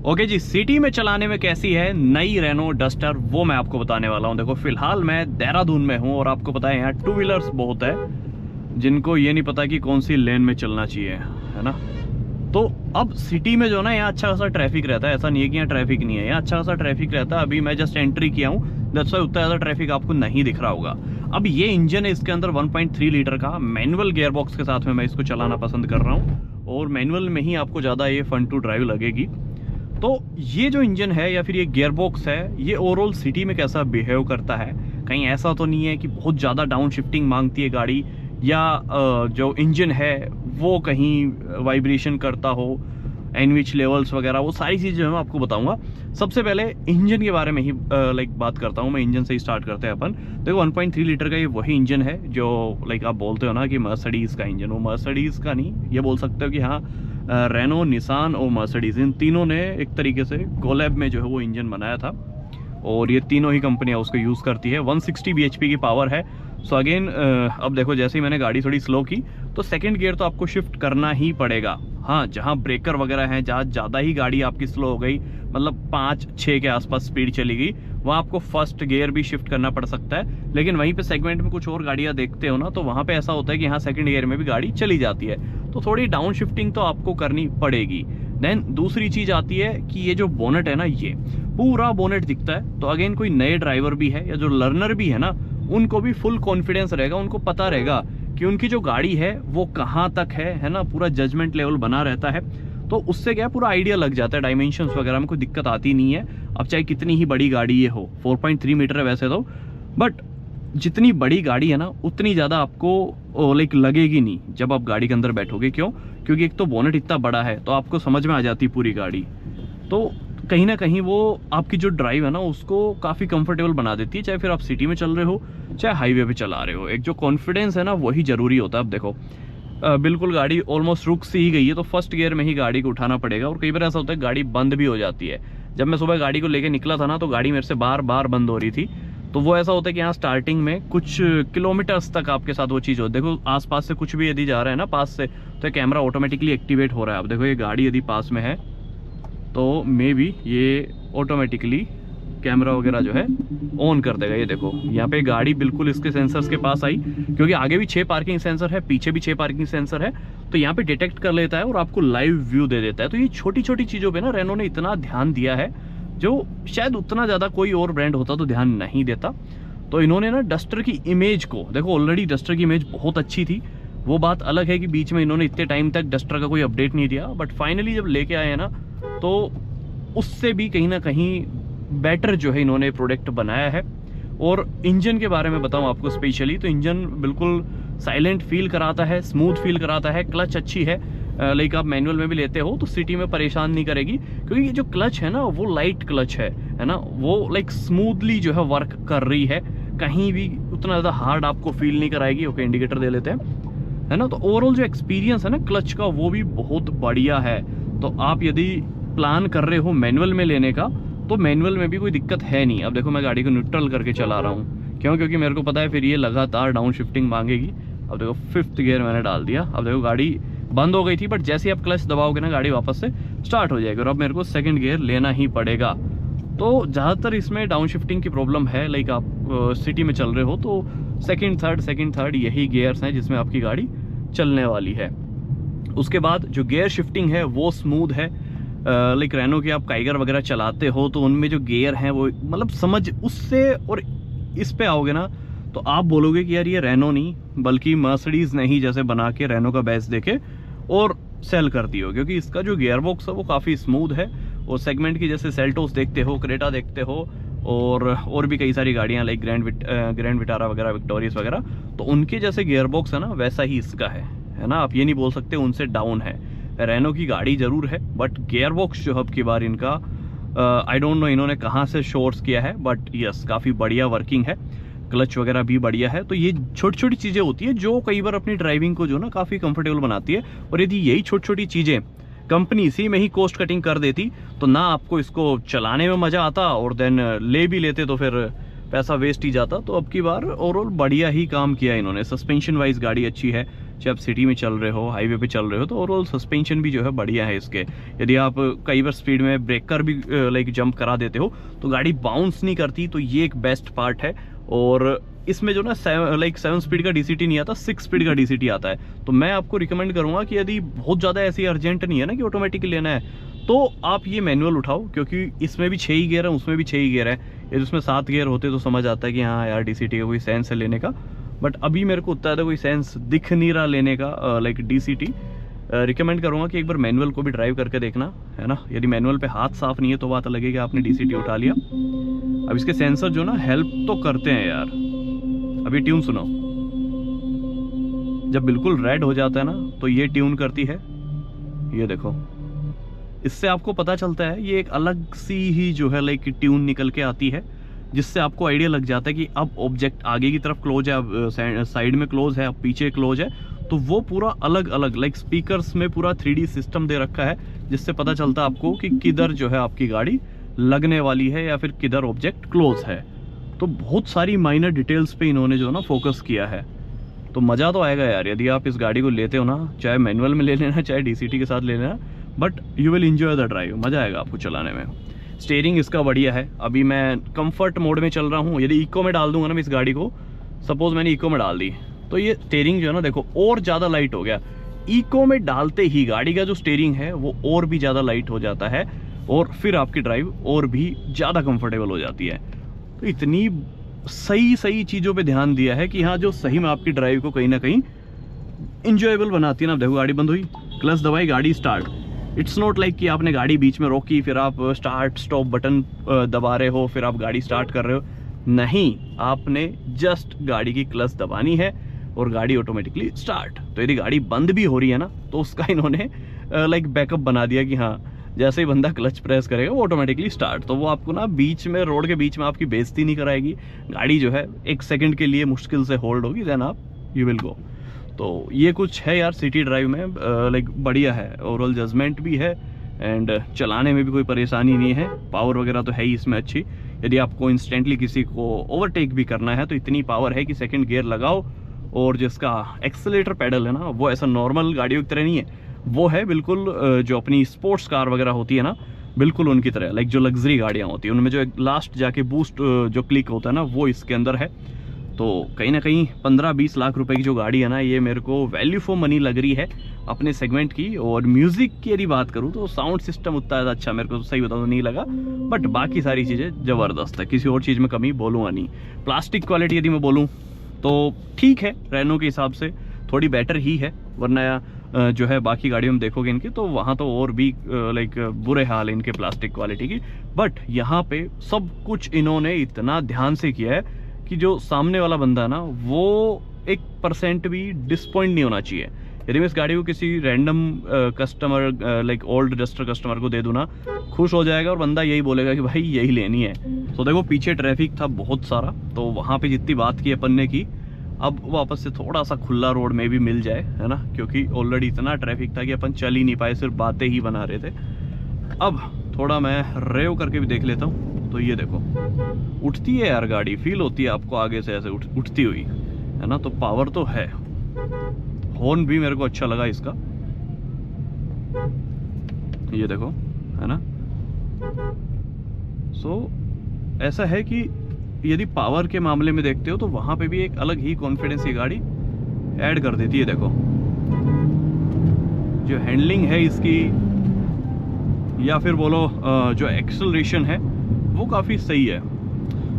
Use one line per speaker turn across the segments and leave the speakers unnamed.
Okay जी, city में चलाने में कैसी है नई रेनो डस्टर, वो मैं आपको बताने वाला हूँ। देखो फिलहाल मैं देहरादून में हूँ और आपको पता है यहाँ टू व्हीलर्स बहुत है जिनको ये नहीं पता कि कौन सी लेन में चलना चाहिए, है ना। तो अब सिटी में जो ना यहाँ अच्छा खासा ट्रैफिक रहता है, ऐसा नहीं है कि यहाँ ट्रैफिक नहीं है, यहाँ अच्छा खासा ट्रैफिक रहता है। अभी मैं जस्ट एंट्री किया हूँ, दैट्स व्हाई उतना ज़्यादा ट्रैफिक आपको नहीं दिख रहा होगा। अब ये इंजन है इसके अंदर 1.3 लीटर का मैनुअल गियर बॉक्स के साथ में मैं इसको चलाना पसंद कर रहा हूँ और मैनुअल में ही आपको ज़्यादा ये फन टू ड्राइव लगेगी। तो ये जो इंजन है या फिर ये गियर बॉक्स है, ये ओवरऑल सिटी में कैसा बिहेव करता है, कहीं ऐसा तो नहीं है कि बहुत ज़्यादा डाउन शिफ्टिंग मांगती है गाड़ी, या जो इंजन है वो कहीं वाइब्रेशन करता हो, एनविच लेवल्स वगैरह, वो सारी चीज़ें जो है मैं आपको बताऊंगा। सबसे पहले इंजन के बारे में ही बात करता हूँ मैं। इंजन से ही स्टार्ट करते हैं अपन। देखो 1.3 लीटर का ये वही इंजन है जो आप बोलते हो ना कि मर्सिडीज़ का इंजन, वो मर्सिडीज़ का नहीं, ये बोल सकते हो कि हाँ रेनो, निसान और मर्सिडीज, इन तीनों ने एक तरीके से कोलैब में जो है वो इंजन बनाया था और ये तीनों ही कंपनियां उसको यूज़ करती है। 160 bhp की पावर है। सो अगेन अब देखो जैसे ही मैंने गाड़ी थोड़ी स्लो की तो सेकंड गियर तो आपको शिफ्ट करना ही पड़ेगा। हाँ, जहाँ ब्रेकर वगैरह हैं, जहाँ ज़्यादा ही गाड़ी आपकी स्लो हो गई, मतलब 5-6 के आसपास स्पीड चली गई, वहाँ आपको फर्स्ट गियर भी शिफ्ट करना पड़ सकता है। लेकिन वहीं पे सेगमेंट में कुछ और गाड़ियाँ देखते हो ना, तो वहाँ पे ऐसा होता है कि हाँ सेकंड गियर में भी गाड़ी चली जाती है, तो थोड़ी डाउन शिफ्टिंग तो आपको करनी पड़ेगी। देन दूसरी चीज़ आती है कि ये जो बोनेट है ना, ये पूरा बोनेट दिखता है, तो अगेन कोई नए ड्राइवर भी है या जो लर्नर भी है ना, उनको भी फुल कॉन्फिडेंस रहेगा, उनको पता रहेगा कि उनकी जो गाड़ी है वो कहाँ तक है ना, पूरा जजमेंट लेवल बना रहता है। तो उससे क्या पूरा आइडिया लग जाता है, डायमेंशंस वगैरह में कोई दिक्कत आती नहीं है। अब चाहे कितनी ही बड़ी गाड़ी ये हो, 4.3 मीटर है वैसे तो, बट जितनी बड़ी गाड़ी है ना उतनी ज़्यादा आपको लगेगी नहीं जब आप गाड़ी के अंदर बैठोगे। क्यों? क्योंकि एक तो बोनेट इतना बड़ा है तो आपको समझ में आ जाती है पूरी गाड़ी, तो कहीं ना कहीं वो आपकी जो ड्राइव है ना उसको काफ़ी कंफर्टेबल बना देती है, चाहे फिर आप सिटी में चल रहे हो चाहे हाईवे पे चला रहे हो। एक जो कॉन्फिडेंस है ना वही ज़रूरी होता है। अब देखो बिल्कुल गाड़ी ऑलमोस्ट रुक सी ही गई है, तो फर्स्ट गियर में ही गाड़ी को उठाना पड़ेगा। और कई बार ऐसा होता है गाड़ी बंद भी हो जाती है। जब मैं सुबह गाड़ी को लेके निकला था ना, तो गाड़ी मेरे से बार बार बंद हो रही थी। तो वो ऐसा होता है कि यहाँ स्टार्टिंग में कुछ किलोमीटर्स तक आपके साथ वो चीज़ हो, देखो आसपास से कुछ भी यदि जा रहा है ना पास से, तो ये कैमरा ऑटोमेटिकली एक्टिवेट हो रहा है। अब देखो ये गाड़ी यदि पास में है तो मे बी ये ऑटोमेटिकली कैमरा वगैरह जो है ऑन कर देगा। ये देखो यहाँ पे गाड़ी बिल्कुल इसके सेंसर्स के पास आई, क्योंकि आगे भी 6 पार्किंग सेंसर है, पीछे भी 6 पार्किंग सेंसर है, तो यहाँ पे डिटेक्ट कर लेता है और आपको लाइव व्यू दे देता है। तो ये छोटी छोटी चीज़ों पे ना रेनो ने इतना ध्यान दिया है जो शायद उतना ज़्यादा कोई और ब्रांड होता तो ध्यान नहीं देता। तो इन्होंने ना डस्टर की इमेज को देखो, ऑलरेडी डस्टर की इमेज बहुत अच्छी थी, वो बात अलग है कि बीच में इन्होंने इतने टाइम तक डस्टर का कोई अपडेट नहीं दिया, बट फाइनली जब लेके आए हैं ना तो उससे भी कहीं ना कहीं बेटर जो है इन्होंने प्रोडक्ट बनाया है। और इंजन के बारे में बताऊं आपको स्पेशली, तो इंजन बिल्कुल साइलेंट फील कराता है, स्मूथ फील कराता है, क्लच अच्छी है। आप मैनुअल में भी लेते हो तो सिटी में परेशान नहीं करेगी, क्योंकि ये जो क्लच है ना वो लाइट क्लच है ना, वो स्मूथली जो है वर्क कर रही है, कहीं भी उतना ज़्यादा हार्ड आपको फील नहीं कराएगी। ओके, इंडिकेटर दे लेते हैं, है ना। तो ओवरऑल जो एक्सपीरियंस है ना क्लच का वो भी बहुत बढ़िया है। तो आप यदि प्लान कर रहे हो मैनुअल में लेने का, तो मैनुअल में भी कोई दिक्कत है नहीं। अब देखो मैं गाड़ी को न्यूट्रल करके चला रहा हूँ, क्यों? क्योंकि मेरे को पता है फिर ये लगातार डाउन शिफ्टिंग मांगेगी। अब देखो 5th गियर मैंने डाल दिया। अब देखो गाड़ी बंद हो गई थी, बट जैसे ही आप क्लच दबाओगे ना गाड़ी वापस से स्टार्ट हो जाएगी, और अब मेरे को सेकंड गियर लेना ही पड़ेगा। तो ज़्यादातर इसमें डाउन शिफ्टिंग की प्रॉब्लम है। आप सिटी में चल रहे हो तो सेकंड थर्ड यही गियर्स हैं जिसमें आपकी गाड़ी चलने वाली है। उसके बाद जो गियर शिफ्टिंग है वो स्मूथ है। रेनो की आप काइगर वगैरह चलाते हो तो उनमें जो गियर हैं वो समझ उससे, और इस पे आओगे ना तो आप बोलोगे कि यार ये रेनो नहीं बल्कि मर्सिडीज़ ने ही जैसे बना के रेनो का बेस देके और सेल कर दी हो, क्योंकि इसका जो गियर बॉक्स है वो काफ़ी स्मूथ है। और सेगमेंट की जैसे सेल्टोस देखते हो, क्रेटा देखते हो, और भी कई सारी गाड़ियाँ ग्रैंड विटारा वगैरह, विक्टोरियस वगैरह, तो उनके जैसे गियर बॉक्स है ना वैसा ही इसका है ना। आप ये नहीं बोल सकते उनसे डाउन है। रेनो की गाड़ी जरूर है, बट गियर बॉक्स जो अब की बार इनका आई डोंट नो इन्होंने कहाँ से सोर्स किया है, बट यस काफ़ी बढ़िया वर्किंग है। क्लच वगैरह भी बढ़िया है। तो ये छोटी छोटी चीज़ें होती है जो कई बार अपनी ड्राइविंग को जो ना काफ़ी कंफर्टेबल बनाती है। और यदि यही छोटी छोटी चीज़ें कंपनी इसी में ही कॉस्ट कटिंग कर देती तो ना आपको इसको चलाने में मज़ा आता, और देन ले भी लेते तो फिर पैसा वेस्ट ही जाता। तो अब की बार ओवरऑल बढ़िया ही काम किया इन्होंने। सस्पेंशन वाइज गाड़ी अच्छी है, चाहे आप सिटी में चल रहे हो, हाईवे पे चल रहे हो, तो ओवरऑल सस्पेंशन भी जो है बढ़िया है इसके। यदि आप कई बार स्पीड में ब्रेकर भी लाइक जंप करा देते हो तो गाड़ी बाउंस नहीं करती, तो ये एक बेस्ट पार्ट है। और इसमें जो ना 7 स्पीड का DCT नहीं आता, 6 स्पीड का DCT आता है। तो मैं आपको रिकमेंड करूंगा कि यदि बहुत ज़्यादा ऐसी अर्जेंट नहीं है ना कि ऑटोमेटिक लेना है, तो आप ये मैनुअल उठाओ, क्योंकि इसमें भी 6 ही गियर है, उसमें भी 6 ही गियर है। यदि उसमें 7 गियर होते तो समझ आता है कि हाँ यार DCT का कोई सेंस है लेने का, बट अभी मेरे को उतना कोई सेंस दिख नहीं रहा लेने का लाइक DCT। रिकमेंड करूँगा कि एक बार मैनुअल को भी ड्राइव करके देखना, है ना। यदि मैनुअल पे हाथ साफ नहीं है तो बात अलग है कि आपने DCT उठा लिया। अब इसके सेंसर जो ना हेल्प तो करते हैं यार। अभी ट्यून सुनो, जब बिल्कुल रेड हो जाता है ना तो ये ट्यून करती है, ये देखो। इससे आपको पता चलता है, ये एक अलग सी ही जो है लाइक ट्यून निकल के आती है, जिससे आपको आइडिया लग जाता है कि अब ऑब्जेक्ट आगे की तरफ क्लोज है, अब साइड में क्लोज है, अब पीछे क्लोज है। तो वो पूरा अलग अलग लाइक स्पीकर्स में पूरा 3D सिस्टम दे रखा है, जिससे पता चलता है आपको कि किधर जो है आपकी गाड़ी लगने वाली है या फिर किधर ऑब्जेक्ट क्लोज है। तो बहुत सारी माइनर डिटेल्स पे इन्होंने जो ना फोकस किया है। तो मज़ा तो आएगा यार यदि आप इस गाड़ी को लेते हो ना, चाहे मैनुअल में ले लेना चाहे DCT के साथ ले लेना, but you will enjoy the drive. मज़ा आएगा आपको चलाने में। स्टीयरिंग इसका बढ़िया है। अभी मैं कंफर्ट मोड में चल रहा हूँ। यदि इको में डाल दूंगा ना मैं इस गाड़ी को, सपोज मैंने इको में डाल दी, तो ये स्टीयरिंग जो है ना देखो और ज़्यादा लाइट हो गया। इको में डालते ही गाड़ी का जो स्टीयरिंग है वो और भी ज़्यादा लाइट हो जाता है, और फिर आपकी ड्राइव और भी ज़्यादा कंफर्टेबल हो जाती है। तो इतनी सही चीज़ों पे ध्यान दिया है कि हाँ, जो सही में आपकी ड्राइव को कहीं ना कहीं इंजॉयबल बनाती है ना। देखो गाड़ी बंद हुई, क्लच दबाई, गाड़ी स्टार्ट। इट्स नॉट लाइक कि आपने गाड़ी बीच में रोकी, फिर आप स्टार्ट स्टॉप बटन दबा रहे हो, फिर आप गाड़ी स्टार्ट कर रहे हो। नहीं, आपने जस्ट गाड़ी की क्लच दबानी है और गाड़ी ऑटोमेटिकली स्टार्ट। तो यदि गाड़ी बंद भी हो रही है ना, तो उसका इन्होंने लाइक बैकअप बना दिया कि हाँ, जैसे ही बंदा क्लच प्रेस करेगा वो ऑटोमेटिकली स्टार्ट। तो वो आपको ना बीच में, रोड के बीच में आपकी बेइज्जती नहीं कराएगी। गाड़ी जो है 1 सेकंड के लिए मुश्किल से होल्ड होगी, देन आप यू विल गो। तो ये कुछ है यार सिटी ड्राइव में, लाइक बढ़िया है। ओवरऑल जजमेंट भी है एंड चलाने में भी कोई परेशानी नहीं है। पावर वगैरह तो है ही इसमें अच्छी। यदि आपको इंस्टेंटली किसी को ओवरटेक भी करना है तो इतनी पावर है कि सेकंड गियर लगाओ, और जिसका एक्सेलेरेटर पेडल है ना, वो ऐसा नॉर्मल गाड़ियों की तरह नहीं है, वो है बिल्कुल जो अपनी स्पोर्ट्स कार वगैरह होती है ना, बिल्कुल उनकी तरह। लाइक जो लग्जरी गाड़ियाँ होती हैं उनमें जो लास्ट जाके बूस्ट जो क्लिक होता है ना, वो इसके अंदर है। तो कहीं ना कहीं 15-20 लाख रुपए की जो गाड़ी है ना, ये मेरे को वैल्यू फॉर मनी लग रही है अपने सेगमेंट की। और म्यूजिक की यदि बात करूँ तो साउंड सिस्टम उतना ज़्यादा अच्छा मेरे को सही बताऊँ नहीं लगा, बट बाकी सारी चीज़ें ज़बरदस्त है, किसी और चीज़ में कमी बोलूँगा नहीं। प्लास्टिक क्वालिटी यदि मैं बोलूँ तो ठीक है, रेनो के हिसाब से थोड़ी बेटर ही है, वरना जो है बाकी गाड़ियों में देखोगे इनके तो वहाँ तो और भी लाइक बुरे हाल है इनके प्लास्टिक क्वालिटी की। बट यहाँ पे सब कुछ इन्होंने इतना ध्यान से किया है कि जो सामने वाला बंदा ना, वो 1% भी डिसपॉइंट नहीं होना चाहिए। यदि मैं इस गाड़ी को किसी random customer like old duster customer को दे दूँ ना, खुश हो जाएगा और बंदा यही बोलेगा कि भाई यही लेनी है। तो देखो पीछे ट्रैफिक था बहुत सारा, तो वहाँ पे जितनी बात की अपन ने की, अब वापस से थोड़ा सा खुला रोड में भी मिल जाए, है ना, क्योंकि ऑलरेडी इतना ट्रैफिक था कि अपन चल ही नहीं पाए, सिर्फ बातें ही बना रहे थे। अब थोड़ा मैं रेव करके भी देख लेता हूँ। तो ये देखो उठती है यार गाड़ी, फील होती है आपको आगे से ऐसे उठती हुई, है ना। तो पावर तो है। हॉर्न भी मेरे को अच्छा लगा इसका, ये देखो, है ना। सो ऐसा है कि यदि पावर के मामले में देखते हो तो वहां पे भी एक अलग ही कॉन्फिडेंस ये गाड़ी ऐड कर देती है। देखो जो हैंडलिंग है इसकी, या फिर बोलो जो एक्सेलरेशन है, वो काफ़ी सही है।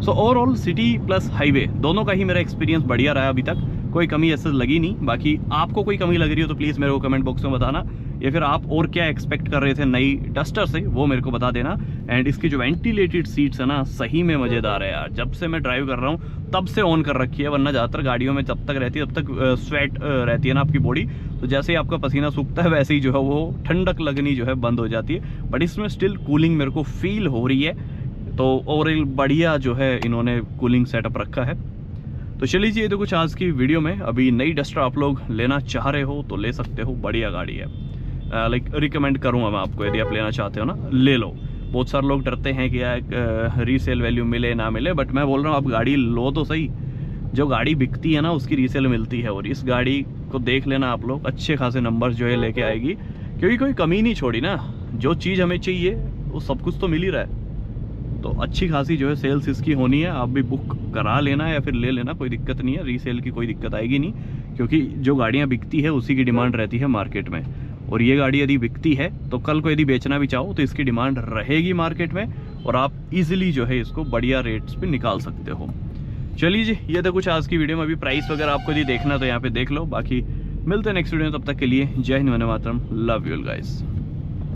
So overall city plus highway दोनों का ही मेरा एक्सपीरियंस बढ़िया रहा अभी तक, कोई कमी ऐसे लगी नहीं। बाकी आपको कोई कमी लग रही हो तो प्लीज़ मेरे को कमेंट बॉक्स में बताना, या फिर आप और क्या एक्सपेक्ट कर रहे थे नई डस्टर से, वो मेरे को बता देना। एंड इसकी जो वेंटिलेटेड सीट्स है ना, सही में मज़ेदार है यार। जब से मैं ड्राइव कर रहा हूँ तब से ऑन कर रखी है, वरना ज़्यादातर गाड़ियों में जब तक रहती है तब तक स्वेट रहती है ना आपकी बॉडी, तो जैसे ही आपका पसीना सूखता है वैसे ही जो है वो ठंडक लगनी जो है बंद हो जाती है। बट इसमें स्टिल कूलिंग मेरे को फील हो रही है, तो ओवरऑल बढ़िया जो है इन्होंने कूलिंग सेटअप रखा है। तो चलिए जी, ये तो कुछ आज की वीडियो में। अभी नई डस्टर आप लोग लेना चाह रहे हो तो ले सकते हो, बढ़िया गाड़ी है। लाइक रिकमेंड करूँगा मैं आपको, यदि आप लेना चाहते हो ना ले लो। बहुत सारे लोग डरते हैं कि यार रीसेल वैल्यू मिले ना मिले, बट मैं बोल रहा हूँ आप गाड़ी लो तो सही, जो गाड़ी बिकती है ना उसकी रीसेल मिलती है। और इस गाड़ी को देख लेना आप लोग, अच्छे खासे नंबर जो है लेके आएगी, क्योंकि कोई कमी नहीं छोड़ी ना। जो चीज़ हमें चाहिए वो सब कुछ तो मिल ही रहा है, तो अच्छी खासी जो है सेल्स इसकी होनी है। आप भी बुक करा लेना या फिर ले लेना, कोई दिक्कत नहीं है, रीसेल की कोई दिक्कत आएगी नहीं, क्योंकि जो गाड़ियाँ बिकती है उसी की डिमांड रहती है मार्केट में। और ये गाड़ी यदि बिकती है तो कल को यदि बेचना भी चाहो तो इसकी डिमांड रहेगी मार्केट में, और आप इजीली जो है इसको बढ़िया रेट्स पे निकाल सकते हो। चलिए जी, ये तो कुछ आज की वीडियो में। अभी प्राइस वगैरह आपको यदि देखना तो यहाँ पे देख लो, बाकी मिलते हैं नेक्स्ट वीडियो में। तब तक के लिए जय Hind, Vande Mataram, love you guys.